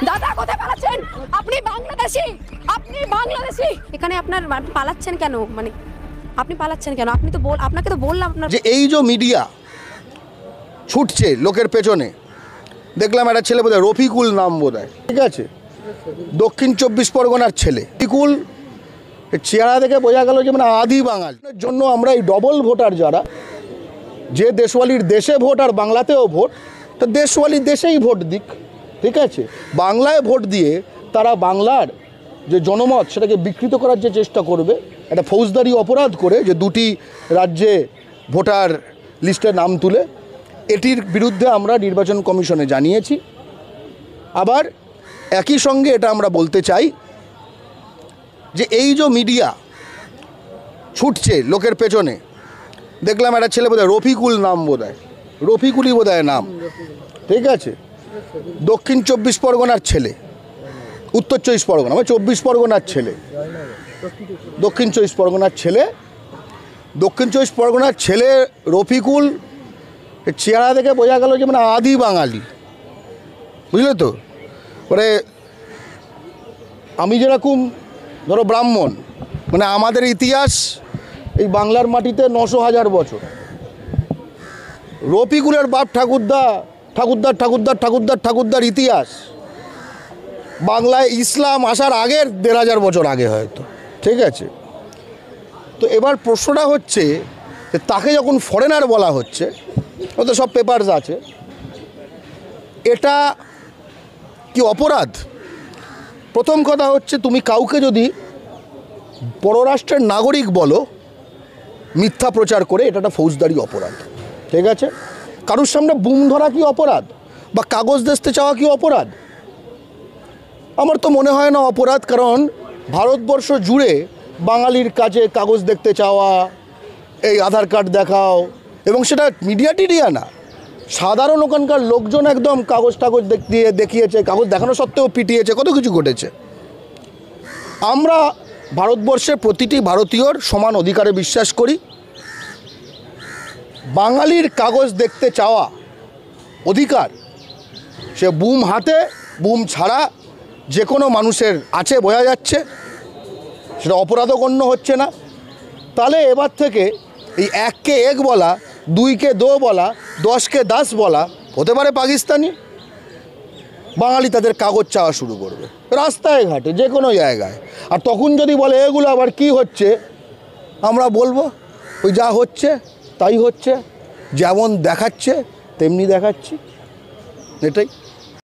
দাদা কোথায় পালাচ্ছেন? আপনি বাংলাদেশি এখানে আপনার পালাচ্ছেন কেন? মানে আপনি পালাচ্ছেন কেন? আপনাকে তো বললাম আপনার যে এই যে মিডিয়া ছুটছে লোকের পেছনে, দেখলাম একটা ছেলে বোধহয় রফিকুল নাম বোধহয়, ঠিক আছে, দক্ষিণ 24 পরগনার ছেলে। রফিকুল চেহারা দেখে বোঝা গেল যে মানে আদি বাঙালি। এর জন্য আমরা এই ডবল ভোটার যারা, যে দেশওয়ালির দেশে ভোট আর বাংলাতেও ভোট, তো দেশওয়ালি দেশেই ভোট দিক, ঠিক আছে। বাংলায় ভোট দিয়ে তারা বাংলার যে জনমত সেটাকে বিকৃত করার যে চেষ্টা করবে, একটা ফৌজদারি অপরাধ করে যে দুটি রাজ্যে ভোটার লিস্টে নাম তুলে, এটির বিরুদ্ধে আমরা নির্বাচন কমিশনে জানিয়েছি। আবার একই সঙ্গে এটা আমরা বলতে চাই যে এই যে মিডিয়া ছুটছে লোকের পেছনে, দেখলাম একটা ছেলে বোধহয় রফিকুল নাম বোধহয়, রফিকুলই বোধহয় নাম, ঠিক আছে, দক্ষিণ 24 পরগনার ছেলে, উত্তর 24 পরগনা, মানে 24 পরগনার ছেলে, দক্ষিণ 24 পরগনার ছেলে, দক্ষিণ 24 পরগনার ছেলে রফিকুল চেহারা দেখে বোঝা গেল যে মানে আদি বাঙালি, বুঝলে তো। মানে আমি যেরকম ধরো ব্রাহ্মণ, মানে আমাদের ইতিহাস এই বাংলার মাটিতে 900,000 বছর। রফিকুলের বাপ ঠাকুরদার ইতিহাস বাংলায় ইসলাম আসার আগের 1,500 বছর আগে হয়তো, ঠিক আছে। তো এবার প্রশ্নটা হচ্ছে যে তাকে যখন ফরেনার বলা হচ্ছে, ওতে সব পেপারস আছে, এটা কি অপরাধ? প্রথম কথা হচ্ছে, তুমি কাউকে যদি পররাষ্ট্রের নাগরিক বলো মিথ্যা প্রচার করে, এটা একটা ফৌজদারি অপরাধ, ঠিক আছে। কারোর সামনে বুম ধরা কি অপরাধ? বা কাগজ দেখতে চাওয়া কি অপরাধ? আমার তো মনে হয় না অপরাধ, কারণ ভারতবর্ষ জুড়ে বাঙালির কাছে কাগজ দেখতে চাওয়া, এই আধার কার্ড দেখাও, এবং সেটা মিডিয়া না, সাধারণ ওখানকার লোকজন একদম কাগজ দেখিয়েছে, কাগজ দেখানো সত্ত্বেও পিটিয়েছে, কত কিছু ঘটেছে। আমরা ভারতবর্ষের প্রতিটি ভারতীয়র সমান অধিকারে বিশ্বাস করি। বাঙালির কাগজ দেখতে চাওয়া অধিকার, সে বুম হাতে বুম ছাড়া যে কোনো মানুষের আছে, বোঝা যাচ্ছে, সেটা অপরাধও গণ্য হচ্ছে না। তাহলে এবার থেকে এই 1কে 1 বলা, 2কে 2 বলা, 10কে 10 বলা হতে পারে পাকিস্তানি। বাঙালি তাদের কাগজ চাওয়া শুরু করবে রাস্তায় ঘাটে, যে কোনো জায়গায়। আর তখন যদি বলে এগুলো আবার কি হচ্ছে, আমরা বলবো ওই যা হচ্ছে তাই হচ্ছে, যেমন দেখাচ্ছে তেমনি দেখাচ্ছি, এটাই।